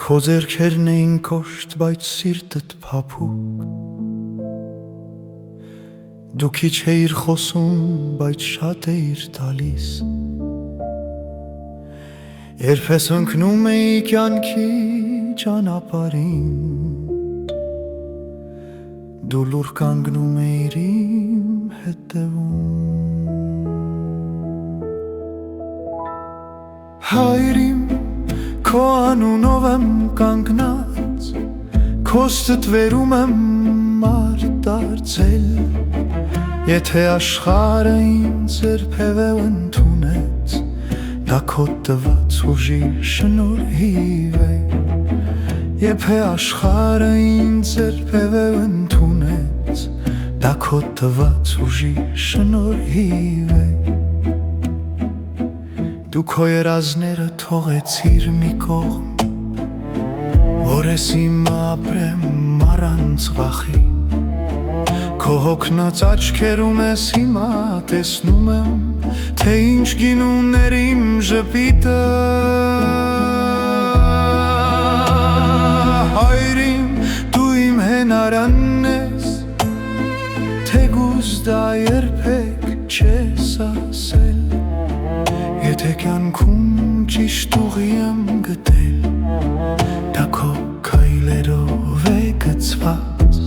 Քո ձեռքերն էին կոշտ, բայց սիրտդ փափուկ Դու քիչ էիր խոսում, բայց շատ էիր տալիս Երբես ընկնում էի կյանքի ճանապարհին Դու լուռ կանգնում էիր իմ հետևում Հայր իմ, քո անունով եմ կանգնած Քո ստվերում եմ մարդ դարձել Եթե աշխարհը ինձ երբևէ ընդունեց Դա քո տված ուժի շնորհիվ է Եթե աշխարհը ինձ երբևէ ընդունեց Դա քո տված ուժի շնորհիվ է Դու քո երազները թողեցիր մի կողմ Որ ես իմ ապրեմ առանց վախի Քո հոգնած աչքերում ես հիմա տեսնում եմ Թե ինչ գինուներ իմ ժպիտը Հայր իմ, դու իմ հենարանն ես Թեկուզ դա երբեք չես ասել Եթե կյանքում ճիշտ ուղի եմ գտել Դա քո քայլերով է գծված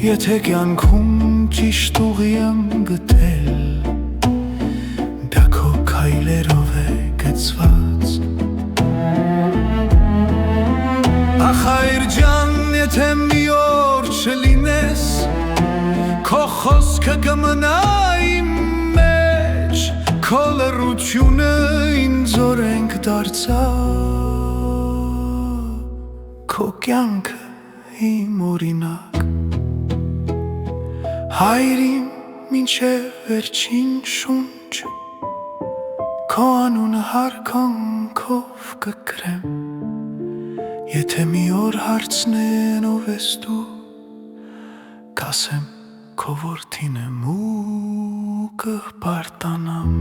Եթե կյանքում ճիշտ ուղի եմ գտել Դա քո քայլերով է գծված Ախ հայր ջան, եթե մի օր չլինես Քո խոսքը կմնա իմ մեջ Քո լռությունը ինձ օրենք դարձավ Քո կյանքը իմ օրինակ Հայր իմ մինչև վերջին շունչ Քո անունը հարկանքով կկրեմ Եթե մի օր հարցնեն ով ես դու Կասեմ քո որդին եմ ու կպարտանամ